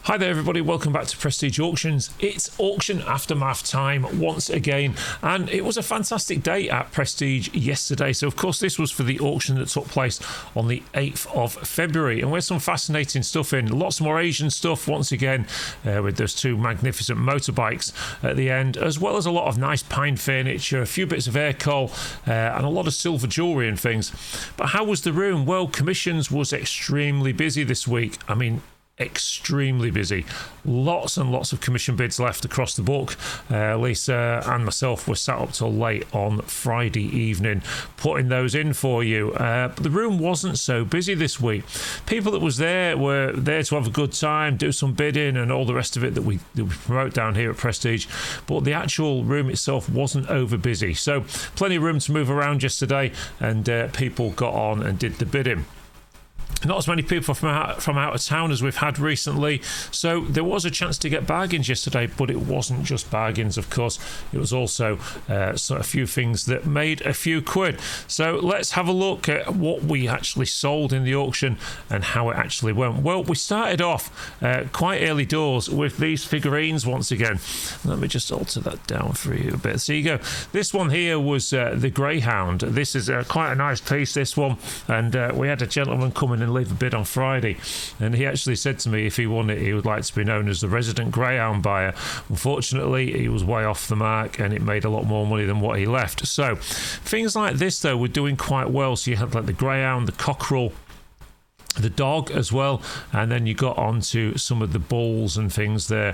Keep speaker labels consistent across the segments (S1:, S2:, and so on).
S1: Hi there everybody, welcome back to Prestige Auctions. It's auction aftermath time once again, and it was a fantastic day at Prestige yesterday. So of course this was for the auction that took place on the 8th of February, and we had some fascinating stuff in, lots more Asian stuff once again, with those two magnificent motorbikes at the end, as well as a lot of nice pine furniture, a few bits of air coal, and a lot of silver jewellery and things. But how was the room? Well, commissions was extremely busy this week. I mean, extremely busy. Lots and lots of commission bids left across the book. Lisa and myself were sat up till late on Friday evening putting those in for you. But the room wasn't so busy this week. People that was there were there to have a good time, do some bidding and all the rest of it that we promote down here at Prestige. But the actual room itself wasn't over busy. So plenty of room to move around yesterday, and people got on and did the bidding. Not as many people from out of town as we've had recently, so there was a chance to get bargains yesterday, but it wasn't just bargains, of course. It was also a few things that made a few quid. So let's have a look at what we actually sold in the auction and how it actually went. Well, we started off quite early doors with these figurines once again. Let me just alter that down for you a bit. So you go. This one here was the Greyhound. This is quite a nice piece, this one, and we had a gentleman come in and leave a bid on Friday, and he actually said to me if he won it he would like to be known as the resident Greyhound buyer. Unfortunately he was way off the mark and it made a lot more money than what he left. So things like this though were doing quite well. So you had like the Greyhound, the Cockerel, the dog as well, and then you got onto some of the bulls and things there,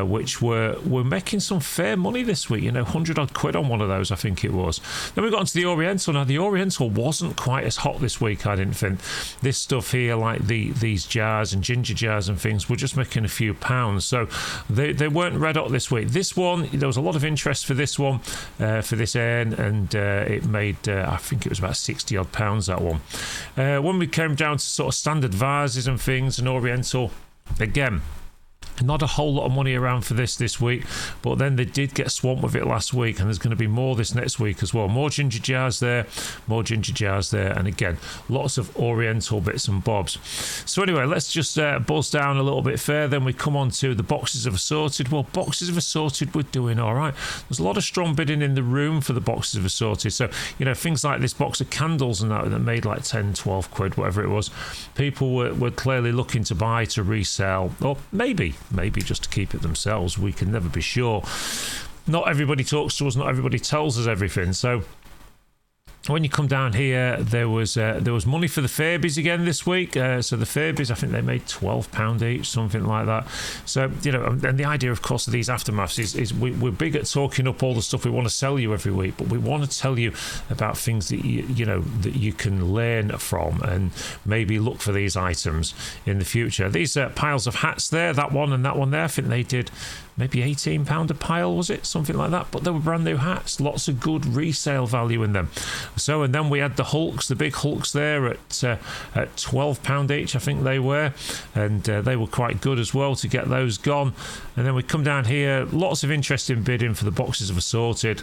S1: which were making some fair money this week, 100 odd quid on one of those, I think it was. Then we got onto the Oriental. Now the Oriental wasn't quite as hot this week, I didn't think. This stuff here, like these jars and ginger jars and things, were just making a few pounds, so they weren't red hot this week. This one, there was a lot of interest for this one, for this urn, and it made I think it was about 60 odd pounds, that one. When we came down to sort of standard vases and things, and Oriental, again, not a whole lot of money around for this week, but then they did get swamped with it last week, and there's going to be more this next week as well. More ginger jars there, and again, lots of Oriental bits and bobs. So anyway, let's just buzz down a little bit further, and we come on to the boxes of Assorted. Well, boxes of Assorted were doing all right. There's a lot of strong bidding in the room for the boxes of Assorted. So, things like this box of candles and that made like 10, 12 quid, whatever it was. People were clearly looking to buy, to resell, or maybe just to keep it themselves. We can never be sure. Not everybody talks to us, not everybody tells us everything. So when you come down here, there was money for the Furbies again this week. So the Furbies, I think they made £12 each, something like that. So, and the idea, of course, of these aftermaths is we're big at talking up all the stuff we want to sell you every week, but we want to tell you about things that that you can learn from, and maybe look for these items in the future. These piles of hats there, that one and that one there, I think they did maybe £18 a pile, was it? Something like that. But they were brand new hats. Lots of good resale value in them. So, and then we had the Hulks, the big Hulks there at £12 each, I think they were. And they were quite good as well to get those gone. And then we come down here, lots of interesting bidding for the boxes of Assorted.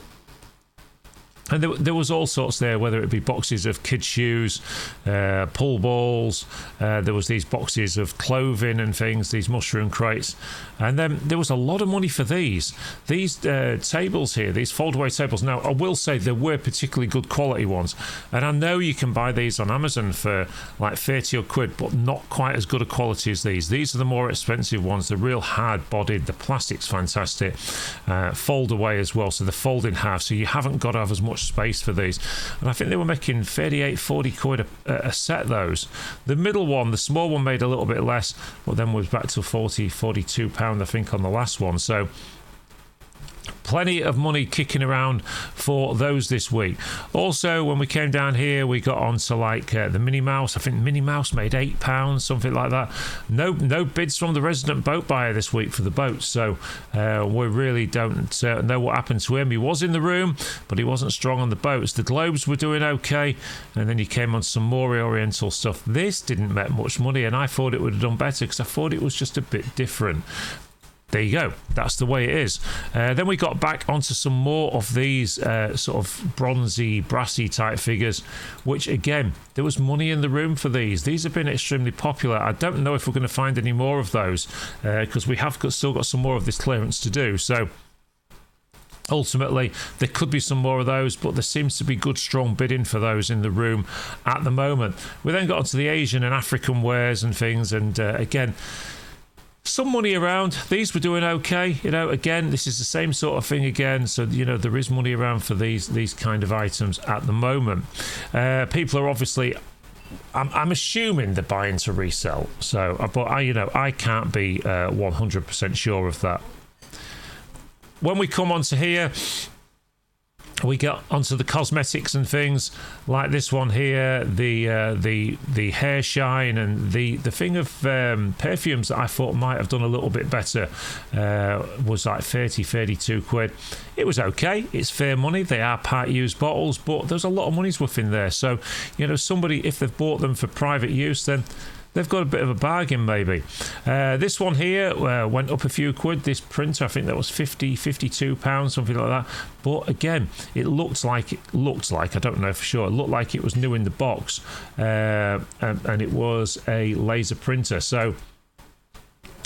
S1: And there was all sorts there, whether it be boxes of kids' shoes, pull balls, there was these boxes of clothing and things, these mushroom crates. And then there was a lot of money for these tables here, these fold-away tables. Now, I will say there were particularly good quality ones. And I know you can buy these on Amazon for like 30 odd quid, but not quite as good a quality as these. These are the more expensive ones, the real hard-bodied, the plastic's fantastic. Fold away as well, so they fold in half, so you haven't got to have as much space for these. And I think they were making 38, 40 quid a set, those. The middle one, the small one, made a little bit less, but then was back to 40, 42 pound, I think, on the last one. So plenty of money kicking around for those this week. Also, when we came down here, we got onto like the Minnie Mouse. I think Minnie Mouse made £8, something like that. No bids from the resident boat buyer this week for the boats, so we really don't know what happened to him. He was in the room, but he wasn't strong on the boats. The globes were doing okay, and then he came on some more Oriental stuff. This didn't make much money, and I thought it would have done better because I thought it was just a bit different. there you go. That's the way it is. Then we got back onto some more of these sort of bronzy, brassy type figures, which again, there was money in the room for these. These have been extremely popular. I don't know if we're going to find any more of those because we have still got some more of this clearance to do. So ultimately, there could be some more of those, but there seems to be good, strong bidding for those in the room at the moment. We then got onto the Asian and African wares and things, and again, some money around. These were doing okay. Again, this is the same sort of thing again. So, there is money around for these kind of items at the moment. People are obviously, I'm assuming they're buying to resell. So, but I can't be 100% sure of that. When we come onto here, we get onto the cosmetics and things like this one here, the hair shine, and the thing of perfumes that I thought might have done a little bit better was like 32 quid. It was okay. It's fair money. They are part used bottles, but there's a lot of money's worth in there. So, somebody, if they've bought them for private use, then they've got a bit of a bargain, maybe. This one here went up a few quid. This printer, I think that was £52, something like that. But again, it looked like, I don't know for sure, it looked like it was new in the box. And it was a laser printer. So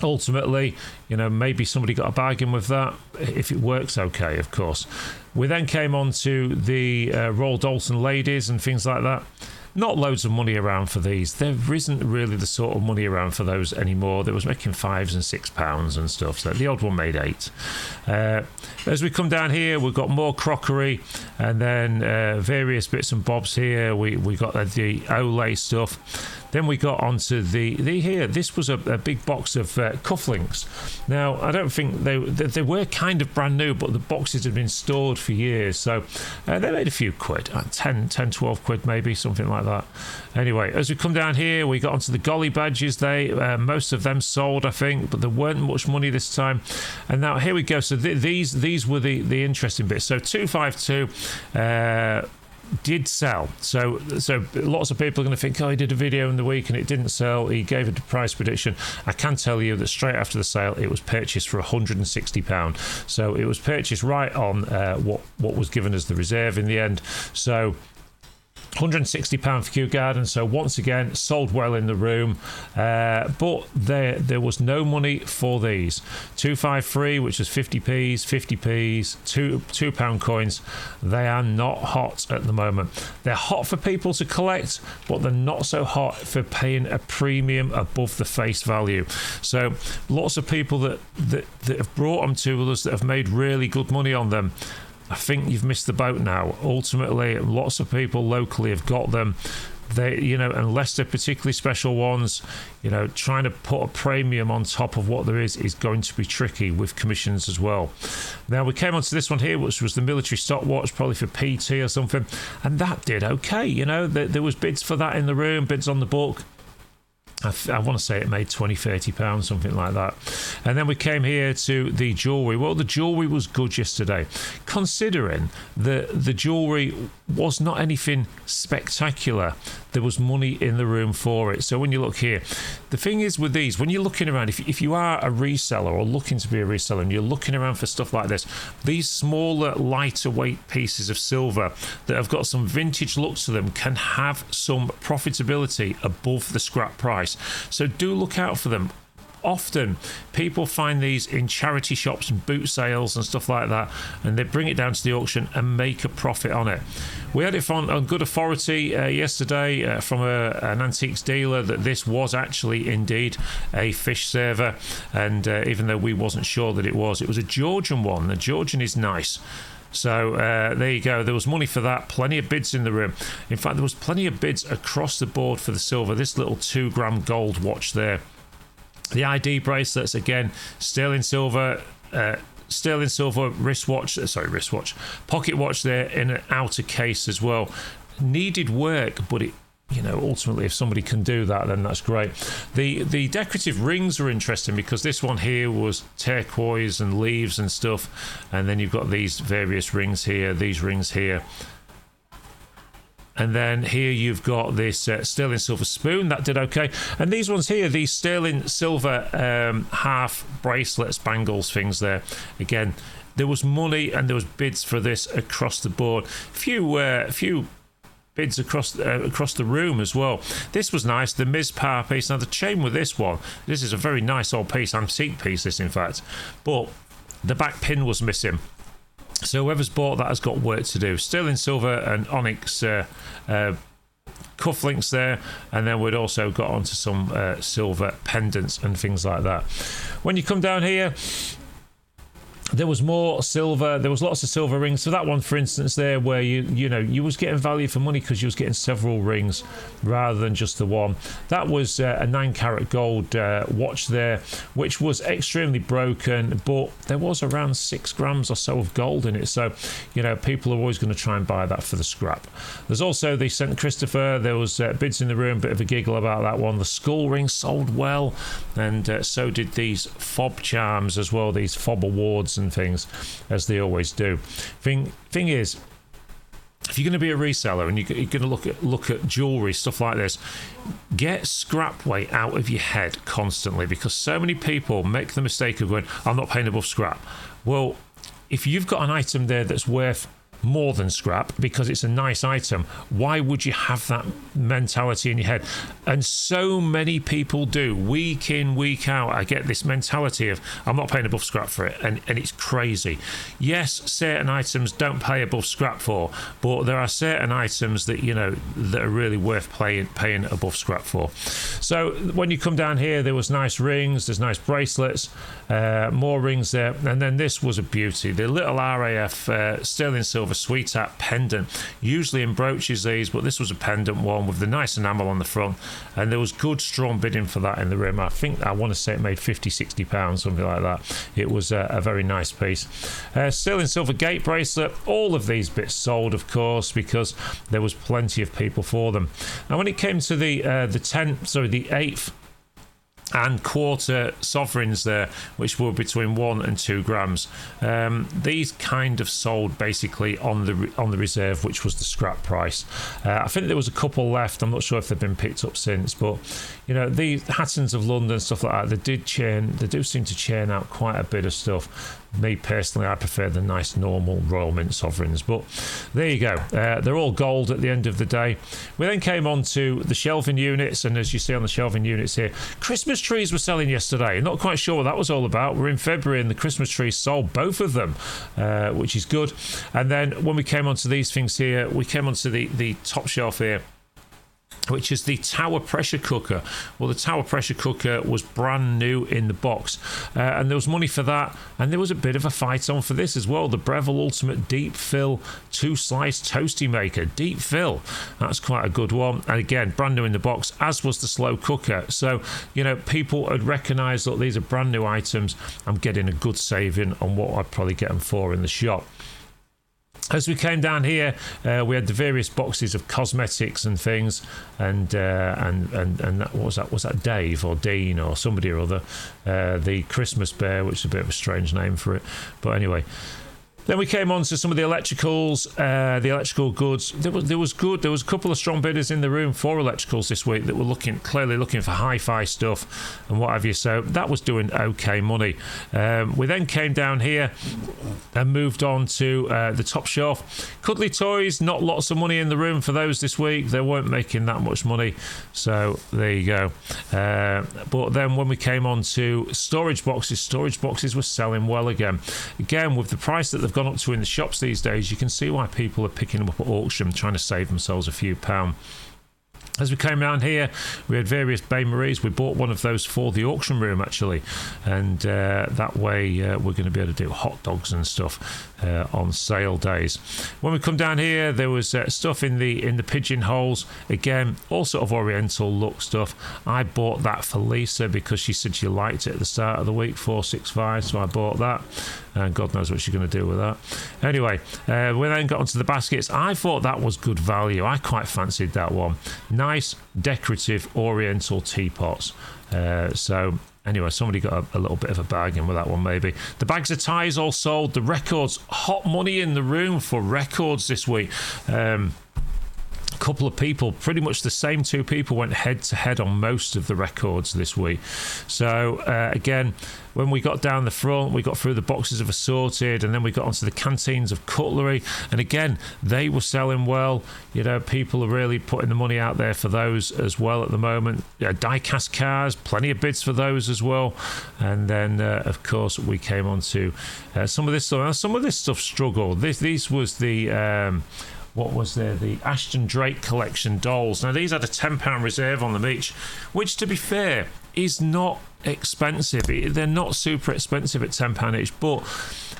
S1: ultimately, maybe somebody got a bargain with that, if it works okay, of course. We then came on to the Royal Dalton ladies and things like that. Not loads of money around for these. There isn't really the sort of money around for those anymore. They was making £5 and £6 and stuff. So the old one made £8. As we come down here, we've got more crockery and then various bits and bobs here. We got the Olay stuff. Then we got onto the here. This was a big box of cufflinks. Now, I don't think they were kind of brand new, but the boxes had been stored for years. So they made a few quid, 10, 12 quid maybe, something like that. Anyway, as we come down here, we got onto the golly badges. Most of them sold, I think, but there weren't much money this time. And now here we go. So these were the interesting bits. So 252 did sell. So lots of people are going to think, he did a video in the week and it didn't sell. He gave a price prediction. I can tell you that straight after the sale, it was purchased for £160. So it was purchased right on what was given as the reserve in the end. So £160 for Kew Garden. So once again, sold well in the room, but there was no money for these. 253, which was 50p's, 50p's, £2 coins. They are not hot at the moment. They're hot for people to collect, but they're not so hot for paying a premium above the face value. So lots of people that have brought them to us that have made really good money on them, I think you've missed the boat now. Ultimately, lots of people locally have got them. They, unless they're particularly special ones, trying to put a premium on top of what there is going to be tricky with commissions as well. Now, we came on to this one here, which was the military stopwatch, probably for PT or something, and that did okay. There was bids for that in the room, bids on the book. I want to say it made £20-30, something like that. And then we came here to the jewellery. Well, the jewellery was good yesterday, considering the jewellery was not anything spectacular. There was money in the room for it. So when you look here, the thing is with these, when you're looking around, if you are a reseller or looking to be a reseller and you're looking around for stuff like this, these smaller, lighter weight pieces of silver that have got some vintage look to them can have some profitability above the scrap price. So do look out for them. Often people find these in charity shops and boot sales and stuff like that, and they bring it down to the auction and make a profit on it. We had it on good authority yesterday from an antiques dealer that this was actually indeed a fish server, and even though we wasn't sure that it was a Georgian one. The Georgian is nice. So there you go. There was money for that. Plenty of bids in the room. In fact, there was plenty of bids across the board for the silver. This little 2-gram gold watch there. The ID bracelets, again, sterling silver wristwatch, pocket watch there in an outer case as well. Needed work, but it, ultimately, if somebody can do that, then that's great. The decorative rings are interesting because this one here was turquoise and leaves and stuff, and then you've got these various rings here, these rings here. And then here you've got this sterling silver spoon that did okay. And these ones here, these sterling silver half bracelets, bangles, things there. Again, there was money and there was bids for this across the board. Few bids across the room as well. This was nice, the Ms. Power piece. Now the chain with this one, this is a very nice old piece, antique piece this in fact, but the back pin was missing. So whoever's bought that has got work to do. Sterling silver and onyx cufflinks there, and then we'd also got onto some silver pendants and things like that. When you come down here, there was more silver. There was lots of silver rings. So that one, for instance, there where you was getting value for money because you was getting several rings rather than just the one. That was a 9-carat gold watch there, which was extremely broken, but there was around 6 grams or so of gold in it. So people are always going to try and buy that for the scrap. There's also the St. Christopher. There was bids in the room, bit of a giggle about that one. The skull ring sold well, and so did these fob charms as well. These fob awards and things, as they always do. Thing is, if you're going to be a reseller and you're going to look at jewelry, stuff like this, get scrap weight out of your head constantly, because so many people make the mistake of going, I'm not paying above scrap. Well, if you've got an item there that's worth more than scrap because it's a nice item, why would you have that mentality in your head? And so many people do, week in, week out. I get this mentality of I'm not paying above scrap for it, and it's crazy. Yes, certain items don't pay above scrap for, but there are certain items that that are really worth paying above scrap for. So when you come down here, there was nice rings, there's nice bracelets, more rings there, and then this was a beauty, the little RAF sterling silver sweetheart pendant, usually in brooches these, but this was a pendant one with the nice enamel on the front, and there was good strong bidding for that in the room. I want to say it made £50-60, something like that. It was a very nice piece. Sterling silver gate bracelet, all of these bits sold, of course, because there was plenty of people for them. Now when it came to the 8th and quarter sovereigns there, which were between 1 and 2 grams. These kind of sold basically on the reserve, which was the scrap price. I think there was a couple left. I'm not sure if they've been picked up since, but the Hattons of London, stuff like that, they do seem to churn out quite a bit of stuff. Me personally, I prefer the nice normal Royal Mint sovereigns, but there you go. They're all gold at the end of the day. We then came on to the shelving units, and as you see on the shelving units here, Christmas trees were selling yesterday. Not quite sure what that was all about. We're in February and the Christmas trees sold, both of them, which is good. And then when we came onto these things here, we came onto the top shelf here, which is the Tower pressure cooker. Well, the Tower pressure cooker was brand new in the box, and there was money for that, and there was a bit of a fight on for this as well. The Breville Ultimate Deep Fill 2-slice toasty maker, deep fill. That's quite a good one, and again, brand new in the box, as was the slow cooker. So people had recognised that these are brand new items. I'm getting a good saving on what I'd probably get them for in the shop. As we came down here, we had the various boxes of cosmetics and things, and that, what was that? Was that Dave or Dean or somebody or other? The Christmas bear, which is a bit of a strange name for it, but anyway. Then we came on to some of the electricals, the electrical goods. There was a couple of strong bidders in the room for electricals this week that were clearly looking for hi-fi stuff and what have you. So that was doing okay money. We then came down here and moved on to the top shelf. Cuddly toys, not lots of money in the room for those this week. They weren't making that much money. So there you go. But then when we came on to storage boxes were selling well again. Again, with the price that they've gone up to in the shops these days, you can see why people are picking them up at auction, trying to save themselves a few pounds. As we came around here, we had various Bain Maries. We bought one of those for the auction room, actually, and that way we're going to be able to do hot dogs and stuff on sale days. When we come down here, there was stuff in the pigeonholes. Again, all sort of oriental look stuff. I bought that for Lisa because she said she liked it at the start of the week, 465, so I bought that. And God knows what she's going to do with that. Anyway, we then got onto the baskets. I thought that was good value. I quite fancied that one. Nice, decorative, oriental teapots. So anyway, somebody got a little bit of a bargain with that one, maybe. The bags of ties all sold. The records, hot money in the room for records this week. couple of people, pretty much the same two people, went head to head on most of the records this week. So again, when we got down the front, we got through the boxes of Assorted, and then we got onto the canteens of cutlery, and again, they were selling well. You know, people are really putting the money out there for those as well at the moment. Die-cast cars, plenty of bids for those as well. And then of course we came on to some of this stuff. Some of this stuff struggled. These was the what was there? The Ashton Drake collection dolls. Now, these had a £10 reserve on them each, which, to be fair, is not expensive. They're not super expensive at £10 each, but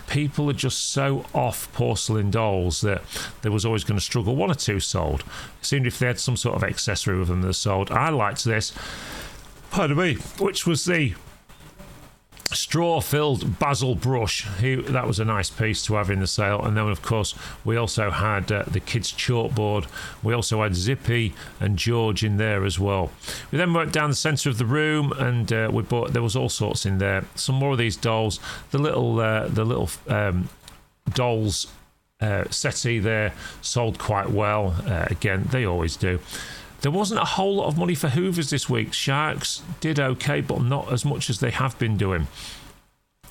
S1: people are just so off porcelain dolls that there was always going to struggle. One or two sold. It seemed if they had some sort of accessory with them that sold. I liked this, pardon me, which was the straw-filled basil brush. That was a nice piece to have in the sale. And then, of course, we also had the kids' chalkboard. We also had Zippy and George in there as well. We then went down the centre of the room, and we bought. There was all sorts in there. Some more of these dolls. The little dolls settee there sold quite well. Again, they always do. There wasn't a whole lot of money for Hoovers this week. Sharks did okay, but not as much as they have been doing.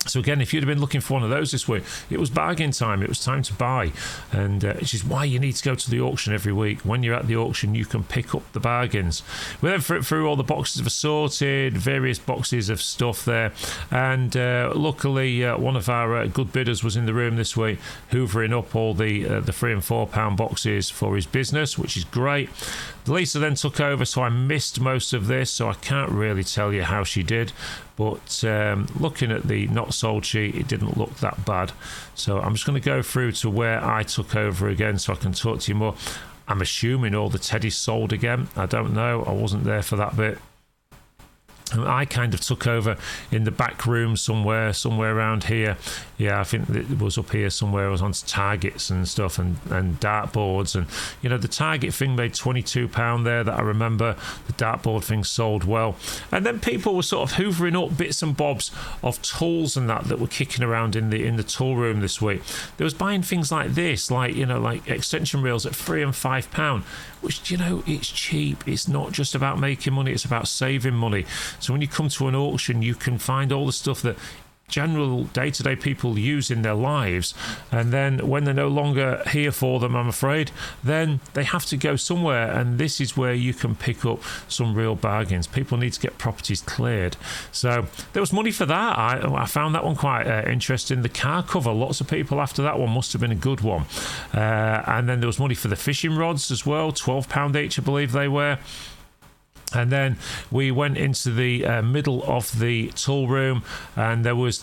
S1: So again, if you'd have been looking for one of those this week, it was bargain time. It was time to buy. And which is why you need to go to the auction every week. When you're at the auction, you can pick up the bargains. We then through all the boxes of Assorted, various boxes of stuff there. And luckily, one of our good bidders was in the room this week, hoovering up all the £3 and £4 boxes for his business, which is great. Lisa then took over, so I missed most of this, so I can't really tell you how she did. But looking at the not sold sheet, it didn't look that bad. So I'm just going to go through to where I took over again so I can talk to you more. I'm assuming all the teddies sold again. I don't know. I wasn't there for that bit. I kind of took over in the back room somewhere around here. Yeah, I think it was up here somewhere. I was on targets and stuff and dartboards. And, you know, the target thing made £22 there that I remember. The dartboard thing sold well. And then people were sort of hoovering up bits and bobs of tools and that were kicking around in the tool room this week. They was buying things like this, like extension reels at £3 and £5, which, you know, it's cheap. It's not just about making money, it's about saving money. So when you come to an auction, you can find all the stuff that general day-to-day people use in their lives, and then when they're no longer here for them, I'm afraid, then they have to go somewhere, and this is where you can pick up some real bargains. People need to get properties cleared, so there was money for that. I found that one quite interesting. The car cover, lots of people after that one, must have been a good one. And then there was money for the fishing rods as well, £12 each I believe they were. And then we went into the middle of the tool room, and there was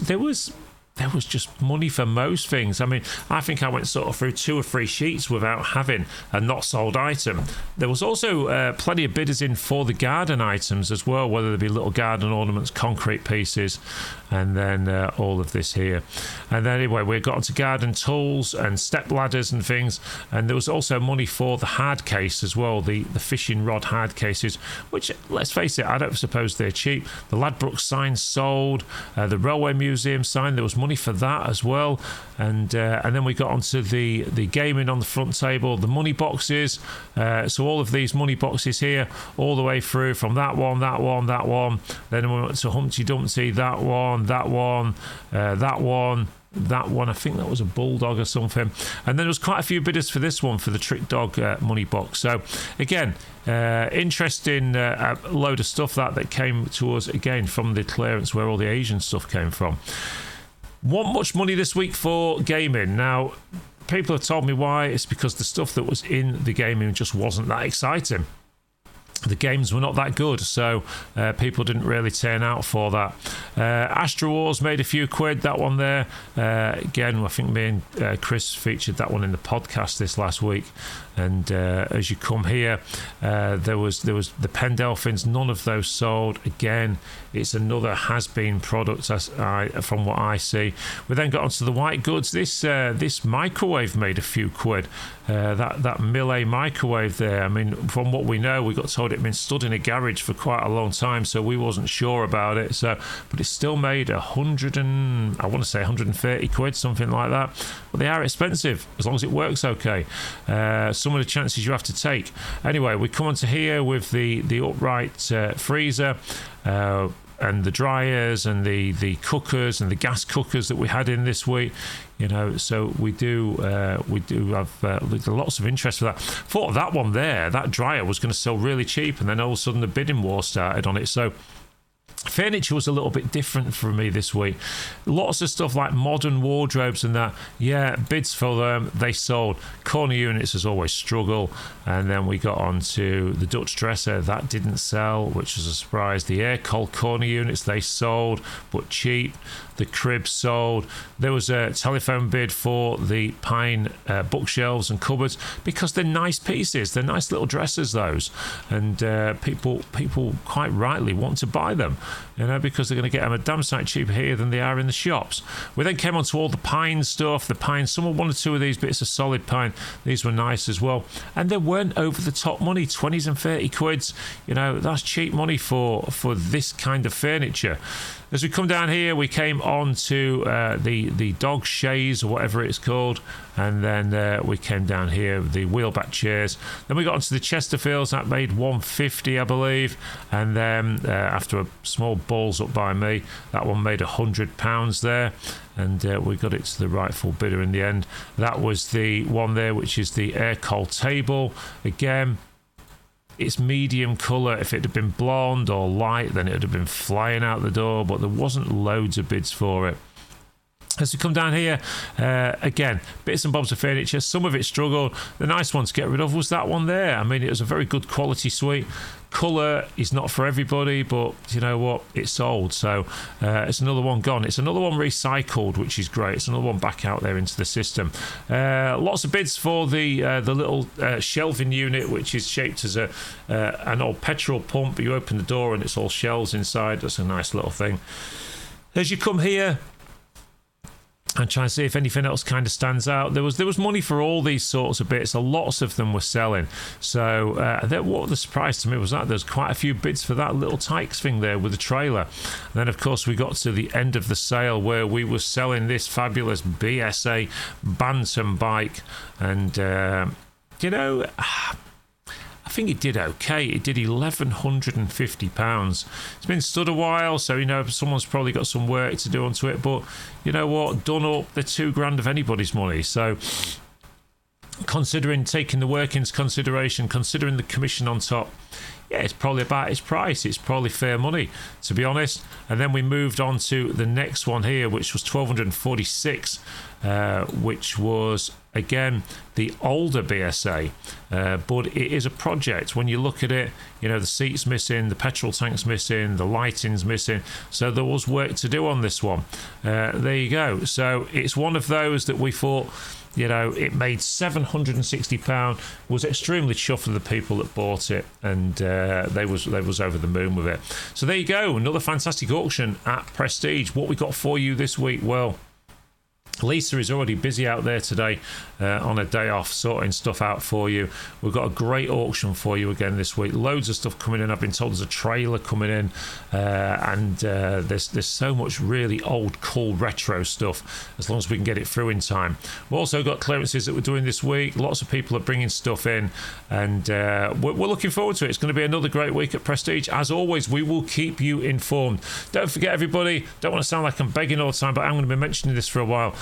S1: just money for most things. I mean, I think I went sort of through 2 or 3 sheets without having a not sold item. There was also plenty of bidders in for the garden items as well, whether they be little garden ornaments, concrete pieces, and then all of this here. And then anyway, we got onto garden tools and step ladders and things, and there was also money for the hard case as well, the fishing rod hard cases, which, let's face it, I don't suppose they're cheap. The Ladbroke sign sold, the Railway Museum sign, there was money for that as well. And then we got onto the gaming on the front table, the money boxes. So all of these money boxes here, all the way through from that one. Then we went to Humpty Dumpty, that one. I think that was a bulldog or something. And then there was quite a few bidders for this one, for the trick dog money box. So again, interesting load of stuff that came to us again from the clearance where all the Asian stuff came from. Want much money this week for gaming. Now, people have told me why. It's because the stuff that was in the gaming just wasn't that exciting. The games were not that good, so people didn't really turn out for that. Astro Wars made a few quid, that one there. Again, I think me and Chris featured that one in the podcast this last week. And as you come here, there was the Pendelphins. None of those sold. Again, it's another has-been product from what I see. We then got onto the white goods. This microwave made a few quid. that Millet microwave there. I mean, from what we know, we got told it had been stood in a garage for quite a long time, so we wasn't sure about it. So, but it's still made 130 quid, something like that. But they are expensive as long as it works okay. Some of the chances you have to take. Anyway, we come onto here with the upright freezer. And the dryers and the cookers and the gas cookers that we had in this week, so we do have lots of interest for that. Thought that one there, that dryer was going to sell really cheap, and then all of a sudden the bidding war started on it. So furniture was a little bit different for me this week. Lots of stuff like modern wardrobes and that, bids for them, they sold. Corner units as always struggle. And then we got on to the Dutch dresser, that didn't sell, which was a surprise. The air cold corner units, they sold, but cheap. The crib sold. There was a telephone bid for the pine bookshelves and cupboards because they're nice pieces. They're nice little dressers, those, and people quite rightly want to buy them, because they're going to get them a damn sight cheaper here than they are in the shops. We then came on to all the pine stuff. The pine, someone one or two of these bits of solid pine. These were nice as well, and they weren't over the top money. 20s and 30 quids. That's cheap money for this kind of furniture. As we come down here, we came on to the dog chaise or whatever it's called, and then we came down here with the wheelback chairs. Then we got onto the Chesterfields, that made 150, I believe, and then after a small balls up by me, that one made £100 there, and we got it to the rightful bidder in the end. That was the one there, which is the air cold table. Again, it's medium colour. If it had been blonde or light, then it would have been flying out the door, but there wasn't loads of bids for it. As we come down here, again, bits and bobs of furniture. Some of it struggled. The nice one to get rid of was that one there. I mean, it was a very good quality suite. Colour is not for everybody, but you know what? It sold. So it's another one gone. It's another one recycled, which is great. It's another one back out there into the system. Lots of bids for the little shelving unit, which is shaped as an old petrol pump. You open the door and it's all shelves inside. That's a nice little thing. As you come here, and try and see if anything else kind of stands out. There was money for all these sorts of bits. Lots of them were selling. So what the surprise to me was that there's quite a few bids for that little Tykes thing there with the trailer. And then of course we got to the end of the sale where we were selling this fabulous BSA Bantam bike, and I think it did okay. It did £1,150. It's been stood a while, so someone's probably got some work to do onto it. But you know what? Done up, they're £2,000 of anybody's money. So considering taking the work into consideration, considering the commission on top, it's probably about its price. It's probably fair money, to be honest. And then we moved on to the next one here, which was £1,246, which was again the older BSA, but it is a project. When you look at it, the seat's missing, the petrol tank's missing, the lighting's missing, so there was work to do on this one. There you go. So it's one of those that we thought, it made £760, was extremely chuffed with the people that bought it, and they was over the moon with it. So there you go, another fantastic auction at Prestige. What we got for you this week? Well, Lisa is already busy out there today on a day off sorting stuff out for you. We've got a great auction for you again this week. Loads of stuff coming in. I've been told there's a trailer coming in, and there's so much really old, cool retro stuff, as long as we can get it through in time. We've also got clearances that we're doing this week. Lots of people are bringing stuff in, and we're looking forward to it. It's going to be another great week at Prestige. As always, we will keep you informed. Don't forget, everybody, don't want to sound like I'm begging all the time, but I'm going to be mentioning this for a while.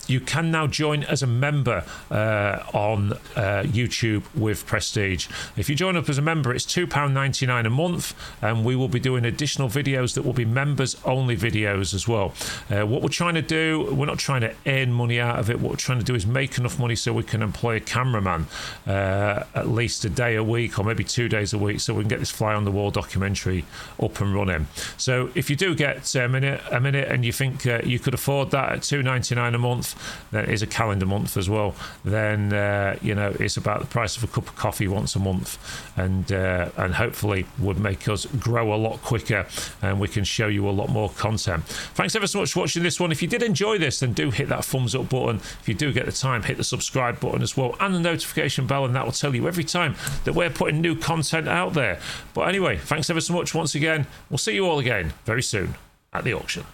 S1: You can now join as a member on YouTube with Prestige. If you join up as a member, it's £2.99 a month, and we will be doing additional videos that will be members only videos as well. What we're trying to do, we're not trying to earn money out of it. What we're trying to do is make enough money so we can employ a cameraman at least a day a week, or maybe 2 days a week, so we can get this fly on the wall documentary up and running. So if you do get a minute and you think you could afford that at £2.99 a month, than it is a calendar month as well, then you know, it's about the price of a cup of coffee once a month, and hopefully would make us grow a lot quicker, and we can show you a lot more content. Thanks ever so much for watching this one. If you did enjoy this, then do hit that thumbs up button. If you do get the time, hit the subscribe button as well, and the notification bell, and that will tell you every time that we're putting new content out there. But anyway, thanks ever so much once again. We'll see you all again very soon at the auction.